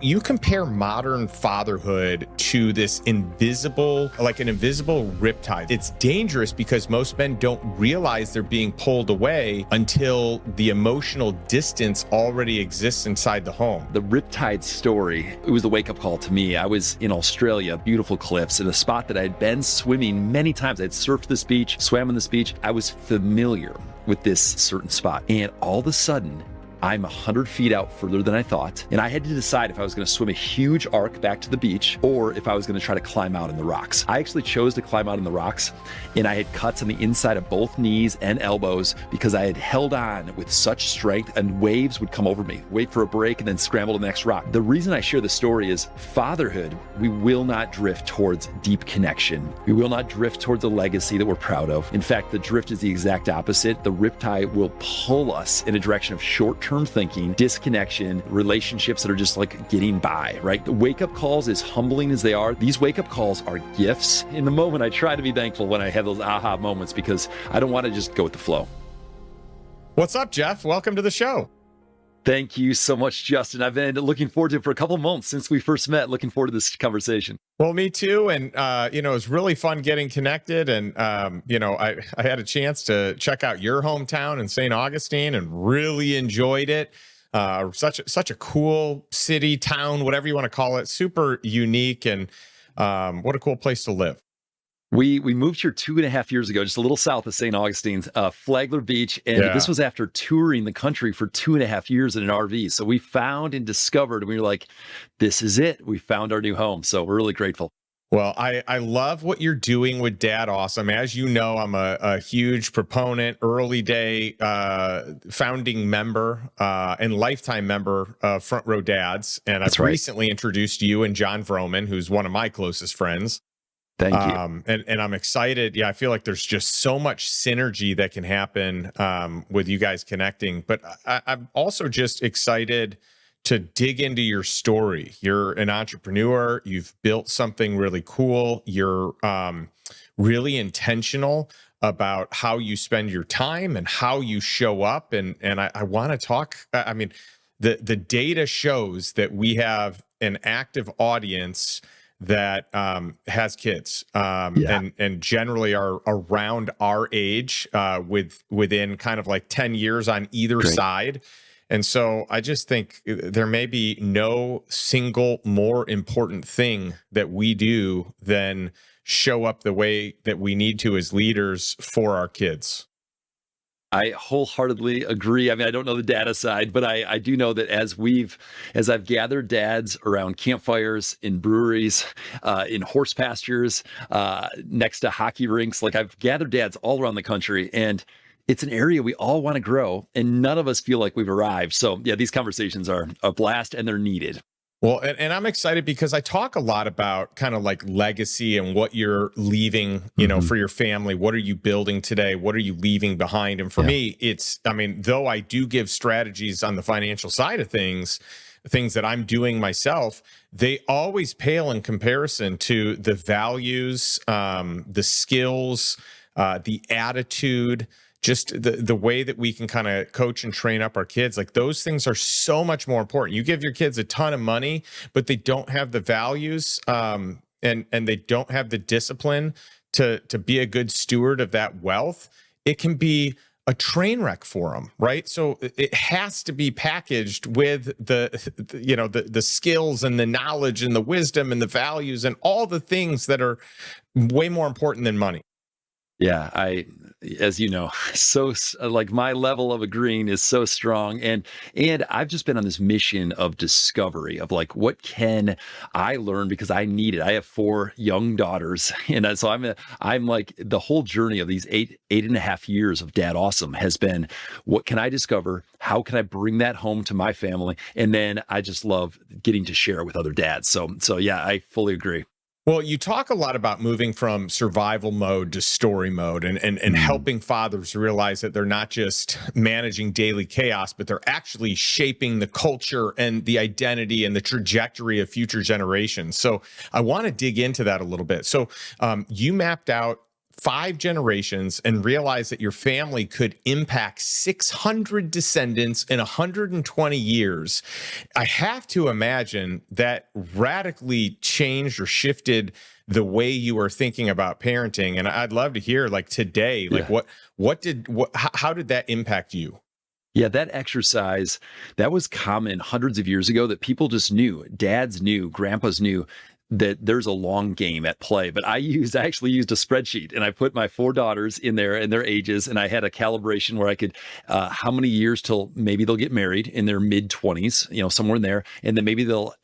You compare modern fatherhood to this invisible, like an invisible riptide. It's dangerous because most men don't realize they're being pulled away until the emotional distance already exists inside the home. The Riptide story, it was a wake-up call to me. I was in Australia, beautiful cliffs, in a spot that I'd been swimming many times. I'd surfed this beach, swam on this beach. I was familiar with this certain spot. And all of a sudden, I'm 100 feet out further than I thought, and I had to decide if I was going to swim a huge arc back to the beach or if I was going to try to climb out in the rocks. I actually chose to climb out in the rocks, and I had cuts on the inside of both knees and elbows because I had held on with such strength, and waves would come over me, wait for a break, and then scramble to the next rock. The reason I share the story is fatherhood, we will not drift towards deep connection. We will not drift towards a legacy that we're proud of. In fact, the drift is the exact opposite. The riptide will pull us in a direction of short-term thinking, disconnection, relationships that are just like getting by, right? The wake-up calls, as humbling as they are, these wake-up calls are gifts. In the moment, I try to be thankful when I have those aha moments because I don't want to just go with the flow. What's up, Jeff? Welcome to the show. Thank you so much, Justin. I've been looking forward to it for a couple of months since we first met. Looking forward to this conversation. Well, me too. And, it was really fun getting connected. And, I had a chance to check out your hometown in St. Augustine and really enjoyed it. Such a cool city, town, whatever you want to call it. Super unique. And what a cool place to live. We moved here 2.5 years ago, just a little south of St. Augustine's, Flagler Beach. And This was after touring the country for 2.5 years in an RV. So we found and discovered, and we were like, this is it. We found our new home. So we're really grateful. Well, I love what you're doing with DadAwesome. As you know, I'm a huge proponent, early day founding member and lifetime member of Front Row Dads. And I've recently introduced you and John Vroman, who's one of my closest friends. Thank you. And I'm excited. Yeah, I feel like there's just so much synergy that can happen with you guys connecting. But I'm also just excited to dig into your story. You're an entrepreneur. You've built something really cool. You're really intentional about how you spend your time and how you show up. And I want to talk. I mean, the data shows that we have an active audience that has kids and generally are around our age within kind of like 10 years on either side. And so I just think there may be no single more important thing that we do than show up the way that we need to as leaders for our kids. I wholeheartedly agree. I mean, I don't know the data side, but I do know that as I've gathered dads around campfires, in breweries, in horse pastures, next to hockey rinks, like I've gathered dads all around the country, and it's an area we all want to grow, and none of us feel like we've arrived. So yeah, these conversations are a blast and they're needed. Well, and I'm excited because I talk a lot about kind of like legacy and what you're leaving, for your family. What are you building today? What are you leaving behind? And for me, though I do give strategies on the financial side of things that I'm doing myself, they always pale in comparison to the values, the skills, the attitude, just the way that we can kind of coach and train up our kids. Like those things are so much more important. You give your kids a ton of money, but they don't have the values and they don't have the discipline to be a good steward of that wealth. It can be a train wreck for them, right? So it has to be packaged with the skills and the knowledge and the wisdom and the values and all the things that are way more important than money. Yeah, as you know, so like my level of agreeing is so strong, and I've just been on this mission of discovery of like, what can I learn because I need it. I have 4 young daughters, and so I'm like, the whole journey of these 8.5 years of DadAwesome has been, what can I discover? How can I bring that home to my family? And then I just love getting to share with other dads. So yeah, I fully agree. Well, you talk a lot about moving from survival mode to story mode and helping fathers realize that they're not just managing daily chaos, but they're actually shaping the culture and the identity and the trajectory of future generations. So I want to dig into that a little bit. So you mapped out 5 generations and realize that your family could impact 600 descendants in 120 years. I have to imagine that radically changed or shifted the way you were thinking about parenting. And I'd love to hear, like, today, like how did that impact you? Yeah, that exercise, that was common hundreds of years ago, that people just knew, dads knew, grandpas knew that there's a long game at play. But I actually used a spreadsheet, and I put my 4 daughters in there and their ages, and I had a calibration where I could, how many years till maybe they'll get married in their mid 20s, somewhere in there. And then maybe they'll,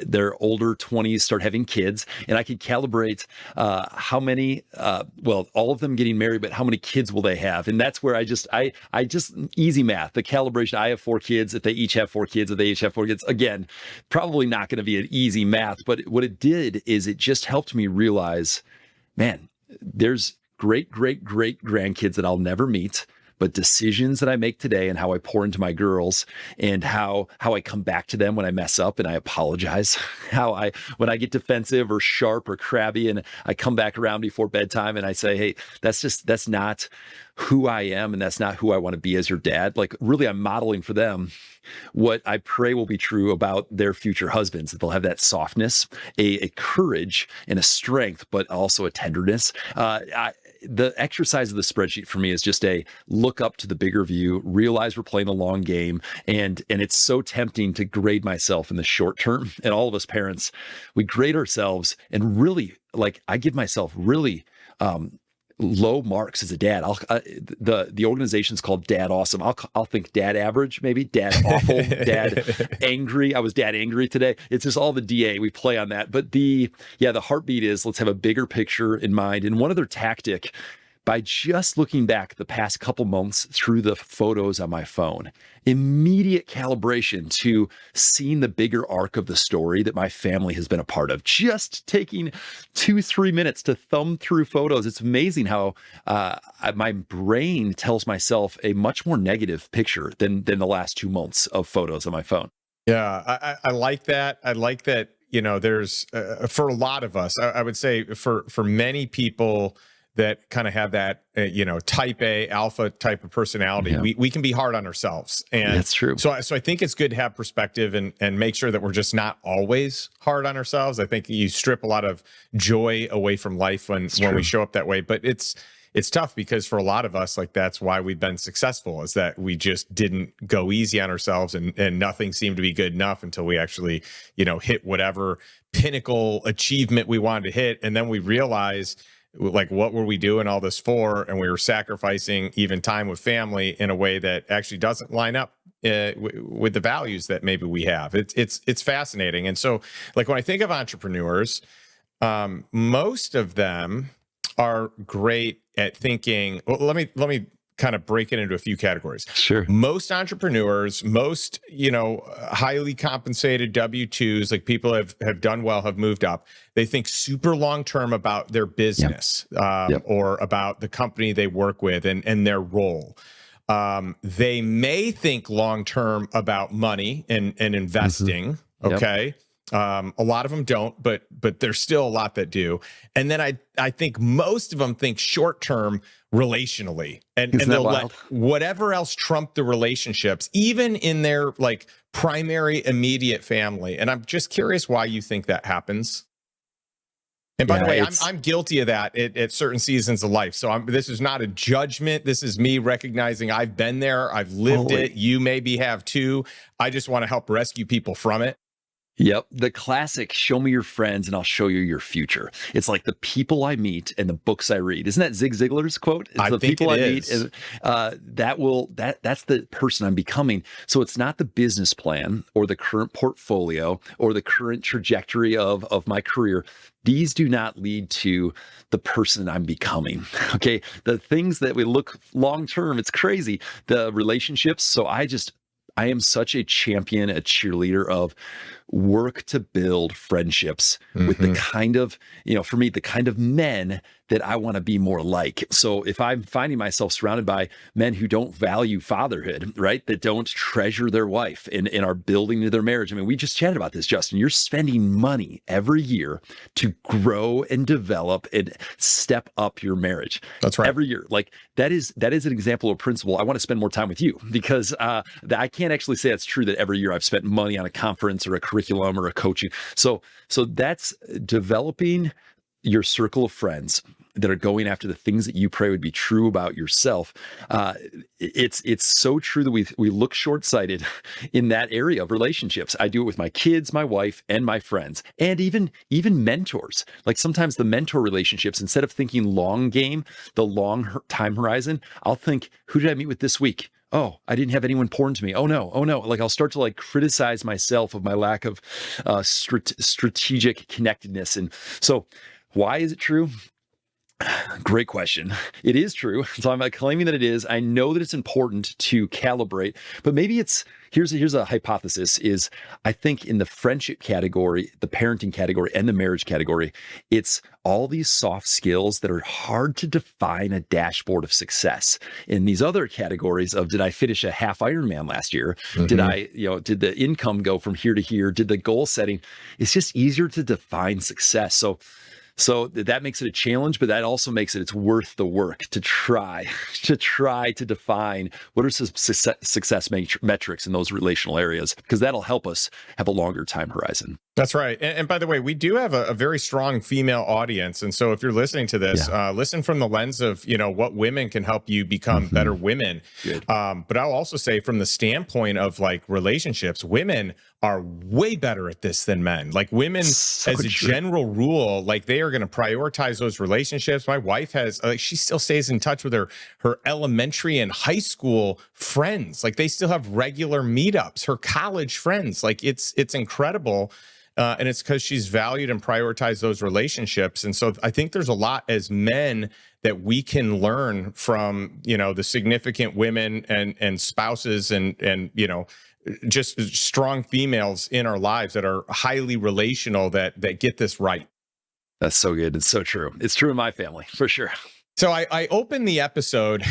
their older 20s start having kids, and I could calibrate how many, all of them getting married, but how many kids will they have? And that's where I just easy math, the calibration. I have 4 kids. If they each have 4 kids, if they each have 4 kids, again, probably not going to be an easy math, but what it did is it just helped me realize, man, there's great grandkids that I'll never meet. But decisions that I make today and how I pour into my girls, and how I come back to them when I mess up and I apologize, when I get defensive or sharp or crabby and I come back around before bedtime and I say, hey, that's not who I am, and that's not who I want to be as your dad. Like, really, I'm modeling for them what I pray will be true about their future husbands, that they'll have that softness, a courage and a strength, but also a tenderness. The exercise of the spreadsheet for me is just a look up to the bigger view, realize we're playing a long game. And it's so tempting to grade myself in the short term. And all of us parents, we grade ourselves, and really, like, I give myself really, low marks as a dad. The organization's called DadAwesome. I'll think dad average, maybe dad awful, dad angry. I was dad angry today. It's just all the DA, we play on that. But the heartbeat is, let's have a bigger picture in mind. And one other tactic, by just looking back the past couple months through the photos on my phone, immediate calibration to seeing the bigger arc of the story that my family has been a part of. Just taking 2-3 minutes to thumb through photos. It's amazing how my brain tells myself a much more negative picture than the last 2 months of photos on my phone. Yeah, I like that. I like that, there's, for a lot of us, I would say for many people that kind of have that, type A alpha type of personality, we can be hard on ourselves. And that's true. So I think it's good to have perspective and make sure that we're just not always hard on ourselves. I think you strip a lot of joy away from life when we show up that way. But it's tough, because for a lot of us, like, that's why we've been successful, is that we just didn't go easy on ourselves, and nothing seemed to be good enough until we actually, hit whatever pinnacle achievement we wanted to hit. And then we realized, like, what were we doing all this for? And we were sacrificing even time with family in a way that actually doesn't line up with the values that maybe we have. It's fascinating. And so, like, when I think of entrepreneurs, most of them are great at thinking, well, let me kind of break it into a few categories. Sure. Most entrepreneurs, most, highly compensated W-2s, like people have done well, have moved up. They think super long-term about their business, or about the company they work with and their role. They may think long-term about money and investing. Okay. A lot of them don't, but there's still a lot that do. And then I think most of them think short-term relationally, and they'll let whatever else trump the relationships, even in their, like, primary immediate family. And I'm just curious why you think that happens. And by the way, I'm guilty of that at certain seasons of life. So this is not a judgment. This is me recognizing I've been there. I've lived it. You maybe have too. I just want to help rescue people from it. Yep. The classic, show me your friends and I'll show you your future. It's like the people I meet and the books I read. Isn't that Zig Ziglar's quote? It's the people I meet, and that's the person I'm becoming. So it's not the business plan or the current portfolio or the current trajectory of my career. These do not lead to the person I'm becoming. Okay. The things that we look long-term, it's crazy. The relationships. So I am such a champion, a cheerleader of work to build friendships with the kind of, for me, the kind of men that I want to be more like. So if I'm finding myself surrounded by men who don't value fatherhood, right, that don't treasure their wife and are building to their marriage. I mean, we just chatted about this, Justin. You're spending money every year to grow and develop and step up your marriage. That's right. Every year. Like that is an example of principle. I want to spend more time with you because I can't actually say it's true that every year I've spent money on a conference or a curriculum or a coaching. So that's developing your circle of friends that are going after the things that you pray would be true about yourself. It's so true that we look short-sighted in that area of relationships. I do it with my kids, my wife, and my friends, and even mentors. Like sometimes the mentor relationships, instead of thinking long game, the long time horizon, I'll think, who did I meet with this week? Oh, I didn't have anyone pour into me. Oh no. Like I'll start to criticize myself of my lack of strategic connectedness. And so why is it true? Great question. It is true. So I'm claiming that it is. I know that it's important to calibrate, but maybe here's a hypothesis is I think in the friendship category, the parenting category, and the marriage category, it's all these soft skills that are hard to define a dashboard of success. In these other categories of, did I finish a half Ironman last year? Did I, did the income go from here to here? Did the goal setting? It's just easier to define success. So that makes it a challenge, but that also makes it's worth the work to try to define what are some success metrics in those relational areas, because that'll help us have a longer time horizon. That's right. And by the way, we do have a very strong female audience. And so if you're listening to this, listen from the lens of, what women can help you become better women. But I'll also say from the standpoint of relationships, women are way better at this than men. Like women, as a general rule, they are going to prioritize those relationships. My wife has, she still stays in touch with her elementary and high school friends. They still have regular meetups, her college friends. It's incredible. And it's because she's valued and prioritized those relationships. And so I think there's a lot as men that we can learn from, the significant women and spouses and just strong females in our lives that are highly relational that get this right. That's so good. It's so true. It's true in my family, for sure. So I opened the episode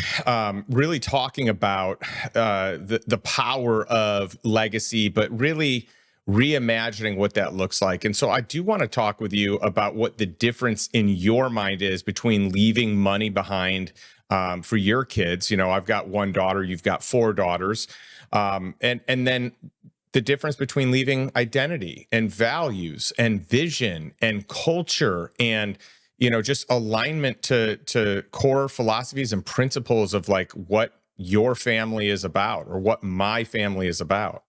really talking about the power of legacy, but really reimagining what that looks like. And so I do want to talk with you about what the difference in your mind is between leaving money behind for your kids. I've got one daughter, you've got 4 daughters. And then the difference between leaving identity and values and vision and culture and, just alignment to core philosophies and principles of what your family is about or what my family is about.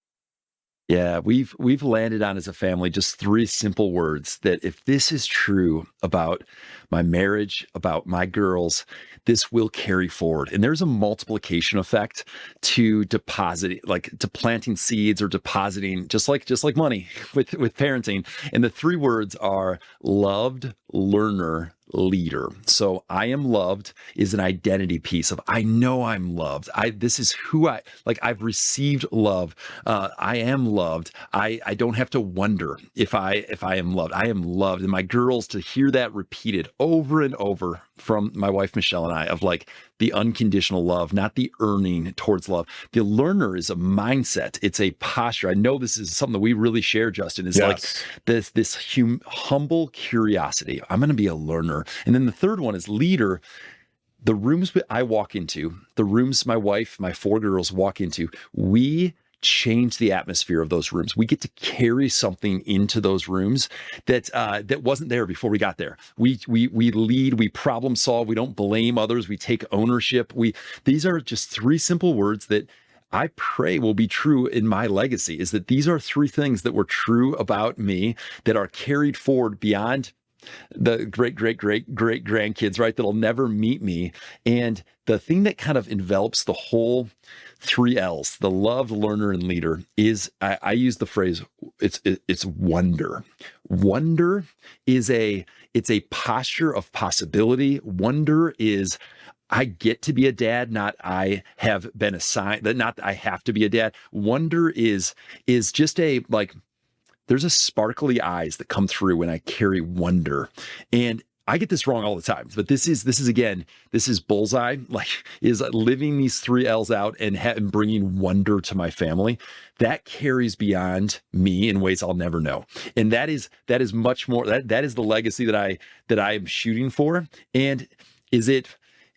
Yeah, we've landed on as a family just 3 simple words that if this is true about my marriage, about my girls, this will carry forward. And there's a multiplication effect to depositing, to planting seeds or depositing, just like money with parenting. And the 3 words are loved, learner, leader. So I am loved is an identity piece of, I know I'm loved. This is who I've received love. I am loved. I don't have to wonder if I am loved. I am loved. And my girls, to hear that repeated over and over from my wife, Michelle, and I, of the unconditional love, not the earning towards love. The learner is a mindset. It's a posture. I know this is something that we really share, Justin, is this humble curiosity. I'm going to be a learner. And then the third one is leader. The rooms I walk into, the rooms my wife, my 4 girls walk into, we change the atmosphere of those rooms. We get to carry something into those rooms that wasn't there before we got there. We lead, we problem solve, we don't blame others, we take ownership. These are just 3 simple words that I pray will be true in my legacy, is that these are 3 things that were true about me that are carried forward beyond the great grandkids, right? That'll never meet me. And the thing that kind of envelops the whole 3 L's, the love, learner, and leader, is I use the phrase, it's wonder. Wonder is it's a posture of possibility. Wonder is I get to be a dad, not I have been assigned, not I have to be a dad. Wonder is just there's a sparkly eyes that come through when I carry wonder. And I get this wrong all the time, but this is bullseye, like is living these 3 L's out and bringing wonder to my family. That carries beyond me in ways I'll never know. And that is much more, that is the legacy that I am shooting for. And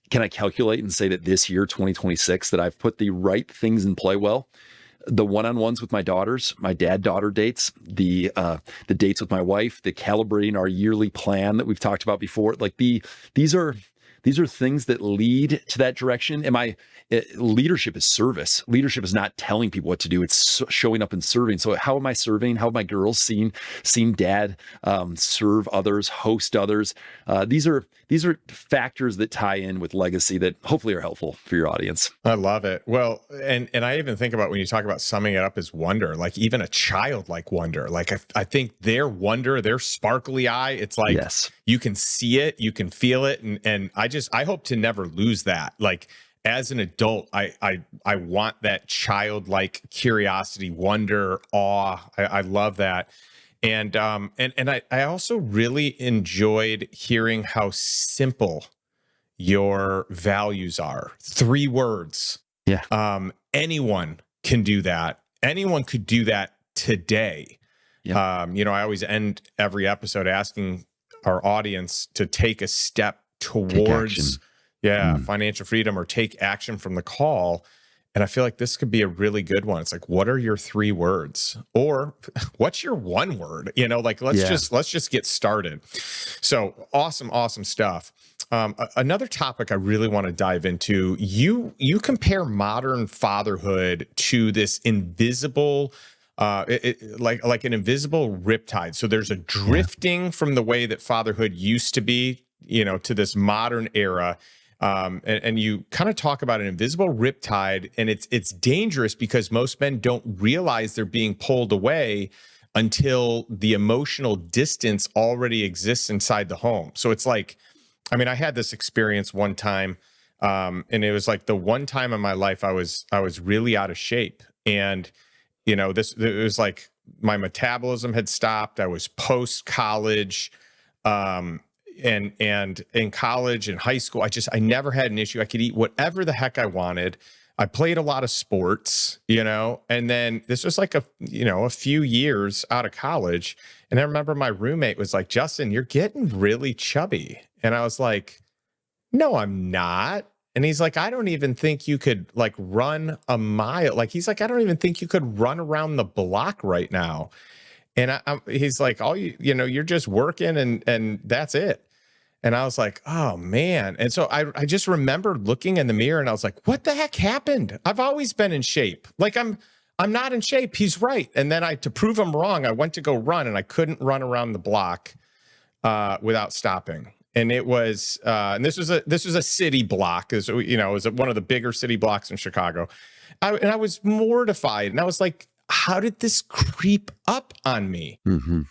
can I calculate and say that this year, 2026, that I've put the right things in play? Well, the one-on-ones with my daughters, my dad-daughter dates, the dates with my wife, the calibrating our yearly plan that we've talked about before. Like these are things that lead to that direction. Leadership is service. Leadership is not telling people what to do. It's showing up and serving. So how am I serving? How have my girls seen dad serve others, host others? These are factors that tie in with legacy that hopefully are helpful for your audience. I love it. Well, and I even think about when you talk about summing it up as wonder, like even a childlike wonder. Like I think their wonder, their sparkly eye, it's like yes. You can see it, you can feel it, and I hope to never lose that. Like as an adult, I want that childlike curiosity, wonder, awe. I love that. And I also really enjoyed hearing how simple your values are. 3 words. Yeah. Anyone can do that. Anyone could do that today. Yeah. I always end every episode asking our audience to take a step towards financial freedom or take action from the call. And I feel like this could be a really good one. It's like, what are your 3 words? Or what's your 1 word? Let's just get started. So awesome stuff. Another topic I really want to dive into, you compare modern fatherhood to this invisible like an invisible riptide. So there's a drifting from the way that fatherhood used to be, to this modern era. And you kind of talk about an invisible riptide, and it's dangerous because most men don't realize they're being pulled away until the emotional distance already exists inside the home. So it's like, I had this experience one time, and it was like the one time in my life I was really out of shape. And it was like my metabolism had stopped. I was post-college, and in college and high school, I never had an issue. I could eat whatever the heck I wanted. I played a lot of sports, and then this was like a few years out of college. And I remember my roommate was like, "Justin, you're getting really chubby." And I was like, "No, I'm not." And he's like, "I don't even think you could like run a mile." Like, he's like, "I don't even think you could run around the block right now." And he's like, you're just working and that's it. And I was like, "Oh man." And so I just remember looking in the mirror and I was like, "What the heck happened? I've always been in shape. Like I'm not in shape. He's right." And then to prove him wrong, I went to go run and I couldn't run around the block without stopping. And it was, and this was a city block, it was one of the bigger city blocks in Chicago. And I was mortified, and I was like, "How did this creep up on me?" Mm-hmm.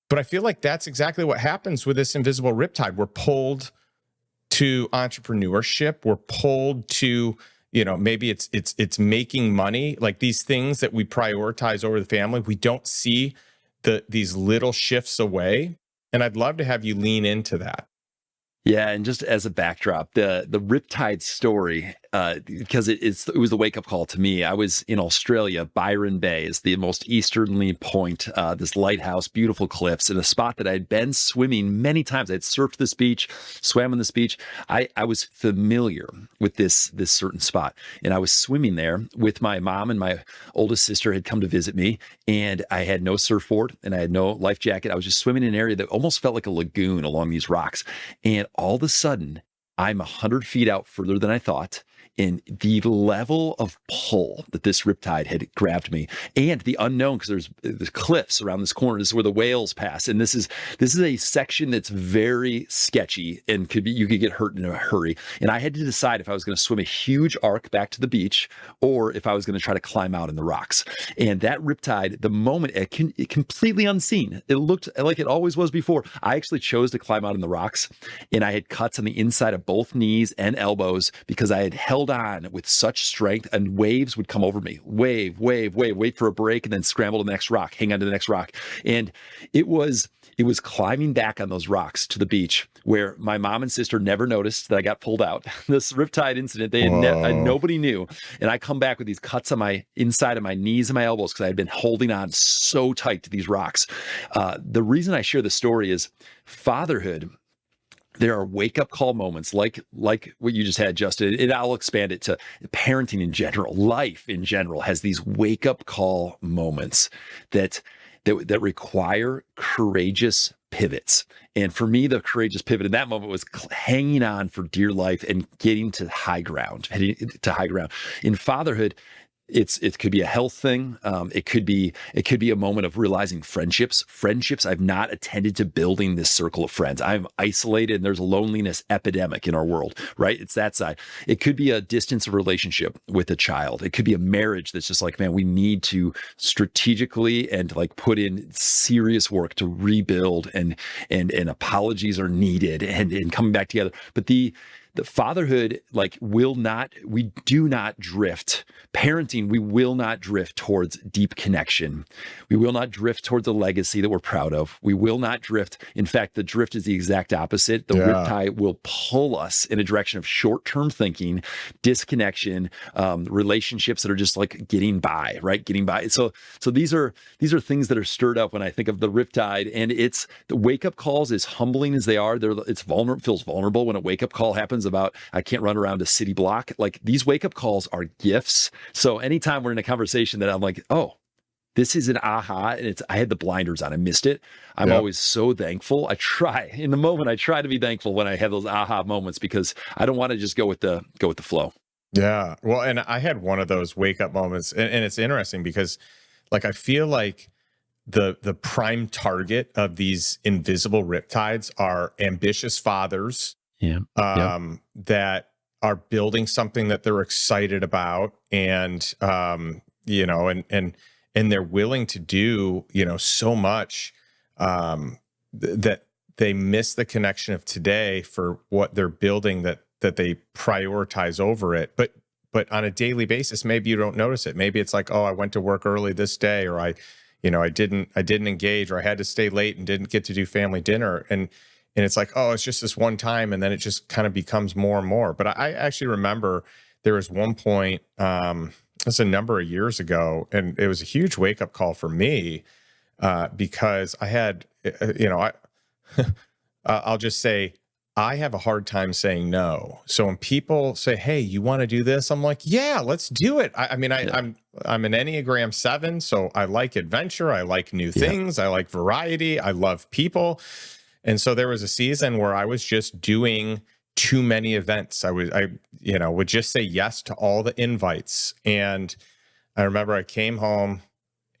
But I feel like that's exactly what happens with this invisible riptide. We're pulled to entrepreneurship. We're pulled to, maybe it's making money, like these things that we prioritize over the family. We don't see these little shifts away. And I'd love to have you lean into that. Yeah, and just as a backdrop, the Riptide story, because it was the wake-up call to me. I was in Australia. Byron Bay is the most easterly point, this lighthouse, beautiful cliffs, in a spot that I'd been swimming many times. I'd surfed this beach, swam on this beach. I was familiar with this certain spot, and I was swimming there with my mom, and my oldest sister had come to visit me, and I had no surfboard, and I had no life jacket. I was just swimming in an area that almost felt like a lagoon along these rocks, and all of a sudden, I'm 100 feet out further than I thought. And the level of pull that this riptide had grabbed me, and the unknown, because there's cliffs around this corner. This is where the whales pass, and this is a section that's very sketchy and you could get hurt in a hurry. And I had to decide if I was going to swim a huge arc back to the beach or if I was going to try to climb out in the rocks. And that riptide, the moment it completely unseen, it looked like it always was before. I actually chose to climb out in the rocks, and I had cuts on the inside of both knees and elbows because I had held held on with such strength, and waves would come over me. Wave, wave, wave, wait for a break, and then scramble to the next rock, hang on to the next rock. And it was climbing back on those rocks to the beach where my mom and sister never noticed that I got pulled out. This Riptide incident, they had nobody knew. And I come back with these cuts on my inside of my knees and my elbows because I had been holding on so tight to these rocks. The reason I share the story is fatherhood. There are wake-up call moments like what you just had, Justin, and I'll expand it to parenting in general. Life in general has these wake-up call moments that require courageous pivots. And for me, the courageous pivot in that moment was hanging on for dear life and getting to high ground, heading to high ground. In fatherhood, it could be a health thing. It could be a moment of realizing friendships. I've not attended to building this circle of friends. I'm isolated and there's a loneliness epidemic in our world, right? It's that side. It could be a distance of relationship with a child. It could be a marriage that's just like, man, we need to strategically and like put in serious work to rebuild and apologies are needed and coming back together. But the fatherhood, we do not drift. Parenting, we will not drift towards deep connection. We will not drift towards a legacy that we're proud of. We will not drift. In fact, the drift is the exact opposite. The Riptide will pull us in a direction of short-term thinking, disconnection, relationships that are just like getting by, right? Getting by. So these are things that are stirred up when I think of the Riptide, and it's the wake-up calls, as humbling as they are, feels vulnerable when a wake-up call happens about, I can't run around a city block. Like, these wake-up calls are gifts. So anytime we're in a conversation that I'm like, oh, this is an aha, and I had the blinders on, I missed it. I'm always so thankful. I try to be thankful when I have those aha moments, because I don't want to just go with the flow. Yeah. Well, and I had one of those wake up moments, and it's interesting because like, I feel like the prime target of these invisible riptides are ambitious fathers that are building something that they're excited about, and and they're willing to do so much that they miss the connection of today for what they're building that they prioritize over it. But on a daily basis, maybe you don't notice it. Maybe it's like, oh, I went to work early this day, or I didn't engage, or I had to stay late and didn't get to do family dinner. And it's like, oh, it's just this one time. And then it just kind of becomes more and more. But I actually remember there was one point, that's a number of years ago, and it was a huge wake up call for me because I had, I'll just say, I have a hard time saying no. So when people say, hey, you want to do this? I'm like, yeah, let's do it. I'm an Enneagram 7, so I like adventure. I like new things. I like variety. I love people. And so there was a season where I was just doing too many events. I would just say yes to all the invites. And I remember I came home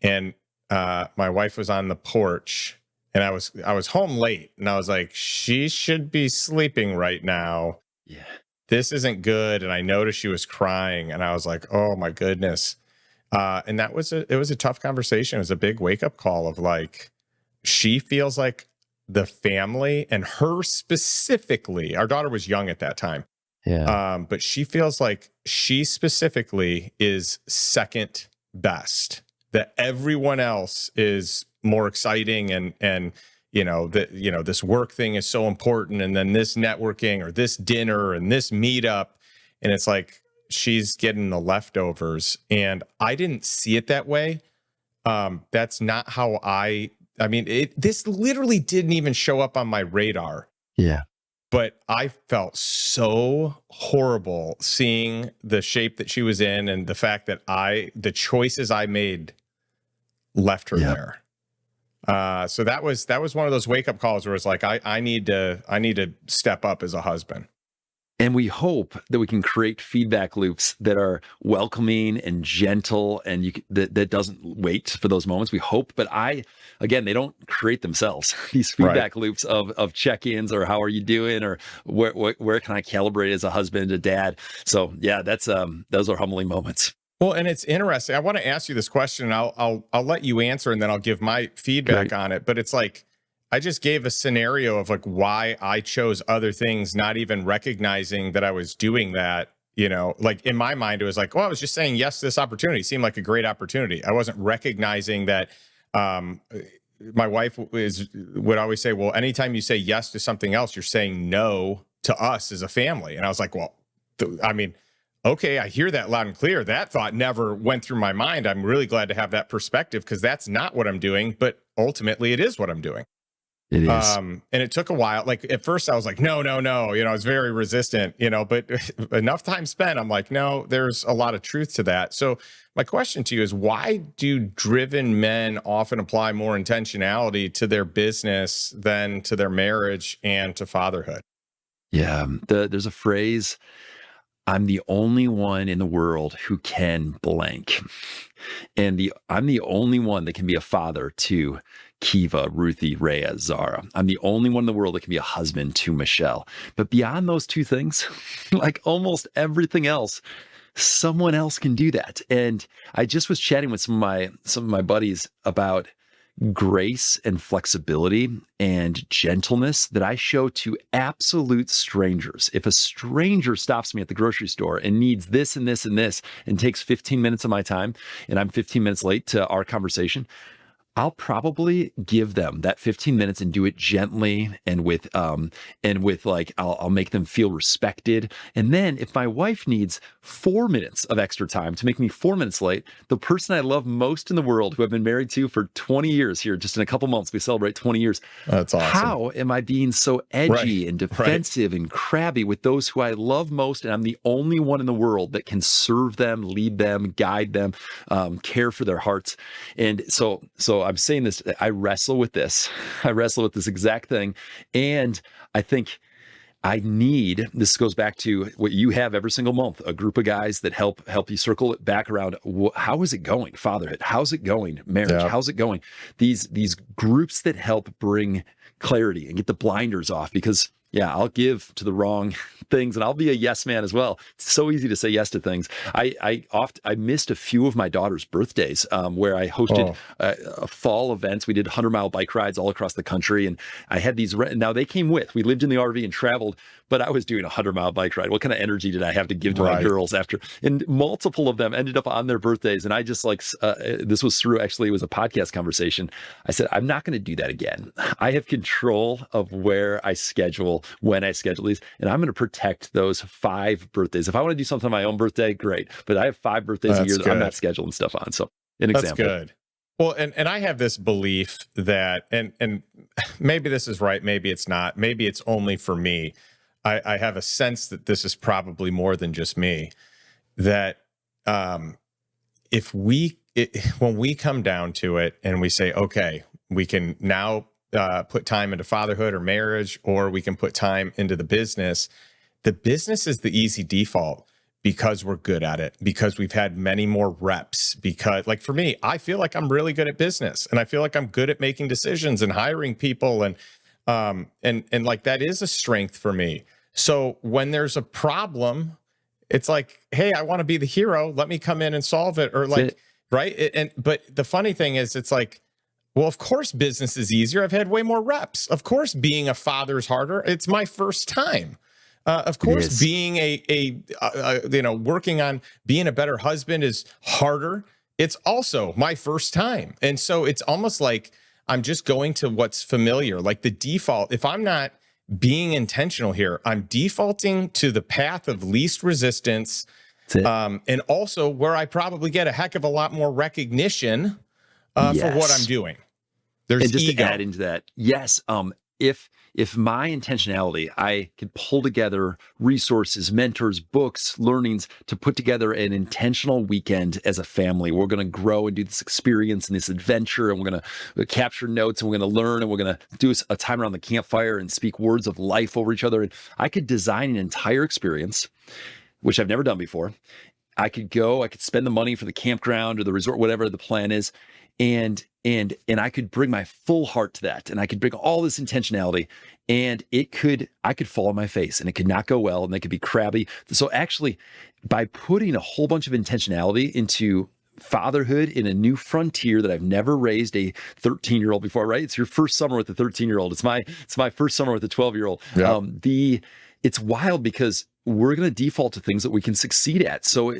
and my wife was on the porch, and I was home late, and I was like, she should be sleeping right now. Yeah. This isn't good. And I noticed she was crying, and I was like, oh my goodness. And it was a tough conversation. It was a big wake up call of like, she feels like the family, and her specifically, our daughter was young at that time. Yeah. But she feels like she specifically is second best, that everyone else is more exciting, and this work thing is so important, and then this networking or this dinner and this meetup, and it's like she's getting the leftovers. And I didn't see it that way. That's not how this literally didn't even show up on my radar. Yeah. But I felt so horrible seeing the shape that she was in, and the fact that the choices I made left her there. So that was one of those wake up calls where it's like, I need to step up as a husband. And we hope that we can create feedback loops that are welcoming and gentle, and that doesn't wait for those moments. We hope, but again, they don't create themselves. These feedback loops of check-ins, or how are you doing, or where can I calibrate as a husband, a dad. So yeah, those are humbling moments. Well, and it's interesting. I want to ask you this question, and I'll let you answer, and then I'll give my feedback on it. But it's like, I just gave a scenario of like why I chose other things, not even recognizing that I was doing that. Like in my mind, it was like, well, I was just saying yes to this opportunity. It seemed like a great opportunity. I wasn't recognizing that. My wife would always say, well, anytime you say yes to something else, you're saying no to us as a family. And I was like, well, okay, I hear that loud and clear. That thought never went through my mind. I'm really glad to have that perspective, because that's not what I'm doing, but ultimately it is what I'm doing. It is. And it took a while. Like at first I was like, no, I was very resistant, but enough time spent, I'm like, no, there's a lot of truth to that. So my question to you is, why do driven men often apply more intentionality to their business than to their marriage and to fatherhood? Yeah. There's a phrase, I'm the only one in the world who can blank. And I'm the only one that can be a father to Kiva, Ruthie, Rhea, Zara. I'm the only one in the world that can be a husband to Michelle. But beyond those two things, like almost everything else, someone else can do that. And I just was chatting with some of my buddies about grace and flexibility and gentleness that I show to absolute strangers. If a stranger stops me at the grocery store and needs this and this and this and takes 15 minutes of my time, and I'm 15 minutes late to our conversation, I'll probably give them that 15 minutes and do it gently and with like, I'll make them feel respected. And then if my wife needs 4 minutes of extra time to make me 4 minutes late, the person I love most in the world, who I've been married to for 20 years here, just in a couple months, we celebrate 20 years. That's awesome. How am I being so edgy and defensive and crabby with those who I love most? And I'm the only one in the world that can serve them, lead them, guide them, care for their hearts. And so I'm saying this, I wrestle with this. I wrestle with this exact thing. And I think this goes back to what you have every single month, a group of guys that help you circle it back around. How is it going? Fatherhood. How's it going? Marriage. Yeah. How's it going? These groups that help bring clarity and get the blinders off, because I'll give to the wrong things, and I'll be a yes man as well. It's so easy to say yes to things. I missed a few of my daughter's birthdays where I hosted a fall events. We did 100-mile bike rides all across the country, and I had these. Now they came with. We lived in the RV and traveled, but I was doing a 100-mile bike ride. What kind of energy did I have to give to my girls after? And multiple of them ended up on their birthdays, and I just this was through, actually, it was a podcast conversation. I said, I'm not going to do that again. I have control of where I schedule, when I schedule these, and I'm going to protect those 5 birthdays. If I want to do something on my own birthday, great. But I have 5 birthdays a year that I'm not scheduling stuff on. So an example. That's good. Well, and I have this belief that, and maybe this is right, maybe it's not, maybe it's only for me. I have a sense that this is probably more than just me, that when we come down to it and we say, okay, we can now put time into fatherhood or marriage, or we can put time into the business is the easy default, because we're good at it, because we've had many more reps. Because, like, for me, I feel like I'm really good at business, and I feel like I'm good at making decisions and hiring people, and like that is a strength for me. So when there's a problem, it's like, hey, I want to be the hero. Let me come in and solve it, or like, right? But the funny thing is, it's like, well, of course business is easier. I've had way more reps. Of course being a father is harder. It's my first time. Of course being working on being a better husband is harder. It's also my first time. And so it's almost like I'm just going to what's familiar, like the default. If I'm not being intentional here, I'm defaulting to the path of least resistance. And also where I probably get a heck of a lot more recognition for what I'm doing. There's and just ego. To add into that, yes. If my intentionality, I could pull together resources, mentors, books, learnings to put together an intentional weekend as a family. We're going to grow and do this experience and this adventure, and we're going to capture notes, and we're going to learn, and we're going to do a time around the campfire and speak words of life over each other. And I could design an entire experience, which I've never done before. I could spend the money for the campground or the resort, whatever the plan is. And I could bring my full heart to that, and I could bring all this intentionality, and I could fall on my face, and it could not go well, and they could be crabby. So actually, by putting a whole bunch of intentionality into fatherhood in a new frontier that I've never raised a 13-year-old before, right? It's your first summer with a 13-year-old. It's my first summer with a 12-year-old. Yeah. It's wild, because we're going to default to things that we can succeed at. So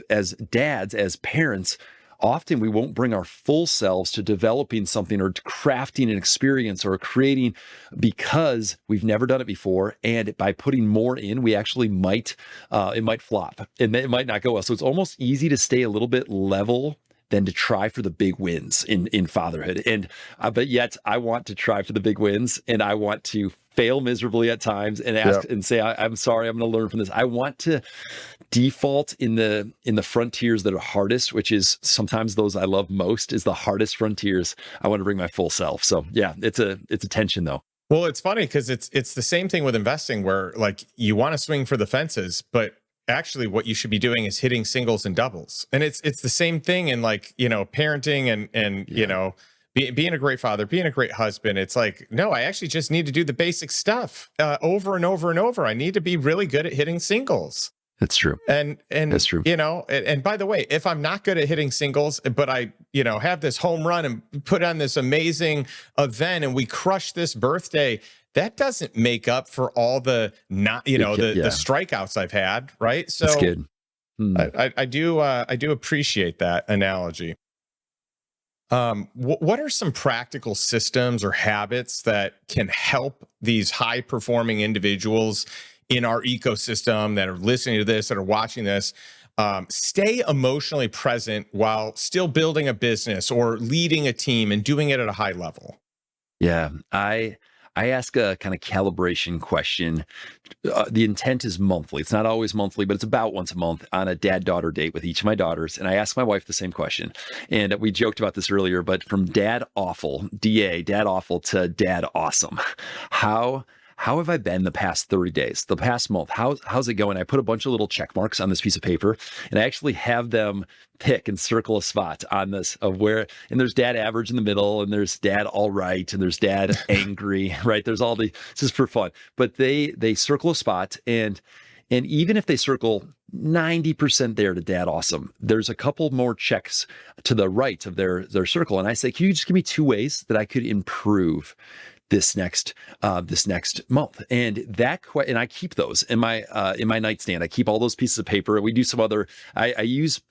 as dads, as parents, often we won't bring our full selves to developing something or to crafting an experience or creating because we've never done it before. And by putting more in, we actually it might flop and it might not go well. So it's almost easy to stay a little bit level than to try for the big wins in fatherhood. And but yet I want to try for the big wins, and I want to fail miserably at times and ask and say, I'm sorry, I'm going to learn from this. I want to default in the frontiers that are hardest, which is sometimes those I love most, is the hardest frontiers. I want to bring my full self. So yeah, it's a tension though. Well, it's funny because it's the same thing with investing, where like you want to swing for the fences, but actually what you should be doing is hitting singles and doubles. And it's the same thing in, like, parenting and you know, being a great father, being a great husband. It's like, no, I actually just need to do the basic stuff over and over and over. I need to be really good at hitting singles. That's true. And that's true. And by the way, if I'm not good at hitting singles, but I, have this home run and put on this amazing event and we crush this birthday, that doesn't make up for all the the strikeouts I've had. Right. So that's good. I do appreciate that analogy. What are some practical systems or habits that can help these high performing individuals in our ecosystem that are listening to this, that are watching this, stay emotionally present while still building a business or leading a team and doing it at a high level? Yeah, I ask a kind of calibration question. The intent is monthly. It's not always monthly, but it's about once a month on a dad-daughter date with each of my daughters. And I ask my wife the same question. And we joked about this earlier, but from dad awful, dad awful, to dad awesome, how have I been the past 30 days, the past month? How's it going? I put a bunch of little check marks on this piece of paper, and I actually have them pick and circle a spot on this of where, and there's dad average in the middle, and there's dad all right, and there's dad angry, right? There's all this is for fun, but they circle a spot, and even if they circle 90% there to dad awesome, there's a couple more checks to the right of their circle. And I say, can you just give me 2 ways that I could improve this next month? And and I keep those in my nightstand. I keep all those pieces of paper. We do some other, I use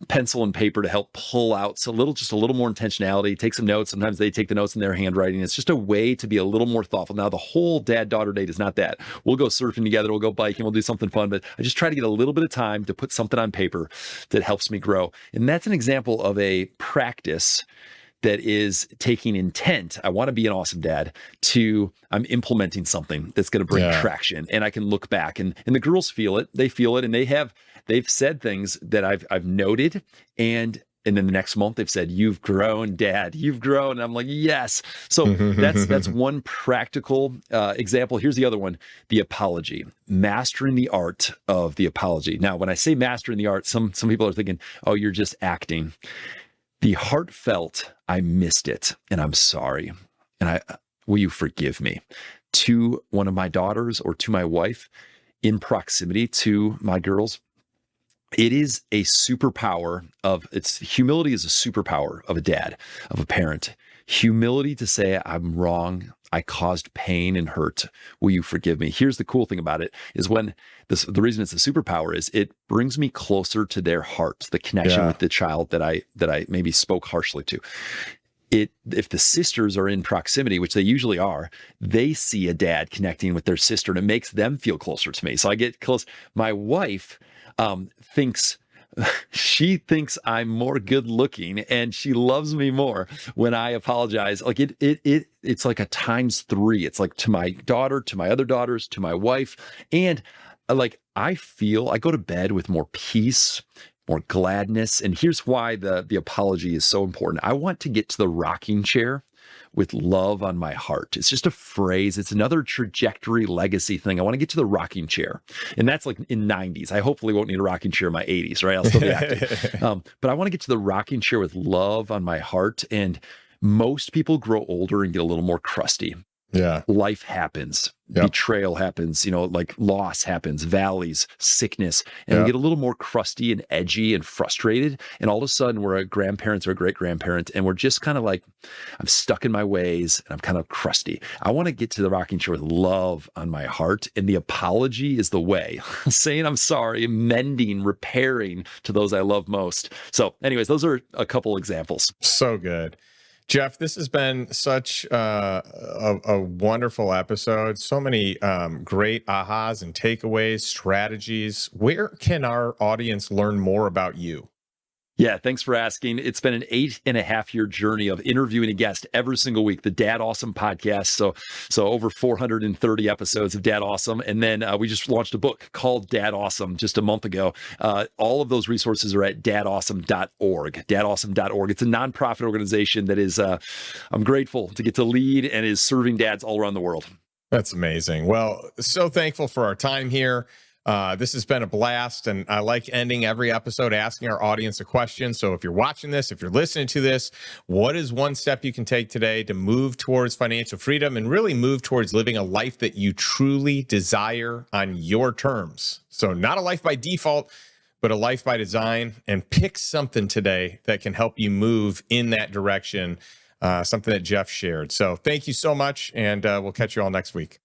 pencil and paper to help pull out just a little more intentionality, take some notes. Sometimes they take the notes in their handwriting. It's just a way to be a little more thoughtful. Now, the whole dad-daughter date is not that. We'll go surfing together, we'll go biking, we'll do something fun, but I just try to get a little bit of time to put something on paper that helps me grow. And that's an example of a practice that is taking intent. I want to be an awesome dad, to I'm implementing something that's going to bring traction, and I can look back, and the girls feel it. They feel it, and they've said things that I've noted, and then the next month they've said, "You've grown, Dad. You've grown." And I'm like, yes. So that's one practical example. Here's the other one: the apology, mastering the art of the apology. Now, when I say mastering the art, some people are thinking, "Oh, you're just acting." The heartfelt, I missed it, and I'm sorry, and will you forgive me, to one of my daughters or to my wife in proximity to my girls. It is a superpower humility is a superpower of a dad, of a parent. Humility to say, I'm wrong. I caused pain and hurt. Will you forgive me? Here's the cool thing about it is the reason it's a superpower is it brings me closer to their heart, the connection with the child that I maybe spoke harshly to. If the sisters are in proximity, which they usually are, they see a dad connecting with their sister, and it makes them feel closer to me. So I get close. My wife thinks I'm more good looking, and she loves me more when I apologize. Like it's like a ×3. It's like to my daughter, to my other daughters, to my wife. And like, I go to bed with more peace, more gladness. And here's why the apology is so important. I want to get to the rocking chair with love on my heart. It's just a phrase. It's another trajectory legacy thing. I want to get to the rocking chair. And that's like in 90s. I hopefully won't need a rocking chair in my 80s, right? I'll still be active. But I want to get to the rocking chair with love on my heart. And most people grow older and get a little more crusty. Yeah. Life happens. Yep. Betrayal happens, like loss happens, valleys, sickness, and we get a little more crusty and edgy and frustrated. And all of a sudden we're a grandparent or a great grandparent, and we're just kind of like, I'm stuck in my ways and I'm kind of crusty. I want to get to the rocking chair with love on my heart. And the apology is the way. Saying I'm sorry, mending, repairing to those I love most. So anyways, those are a couple examples. So good. Jeff, this has been such a wonderful episode. So many great ahas and takeaways, strategies. Where can our audience learn more about you? Yeah, thanks for asking. It's been an 8.5-year journey of interviewing a guest every single week, the DadAwesome podcast. So over 430 episodes of DadAwesome. And then we just launched a book called DadAwesome just a month ago. All of those resources are at dadawesome.org, dadawesome.org. It's a nonprofit organization that is, I'm grateful to get to lead and is serving dads all around the world. That's amazing. Well, so thankful for our time here. This has been a blast, and I like ending every episode asking our audience a question. So if you're watching this, if you're listening to this, what is one step you can take today to move towards financial freedom and really move towards living a life that you truly desire on your terms? So not a life by default, but a life by design, and pick something today that can help you move in that direction, something that Jeff shared. So thank you so much, and we'll catch you all next week.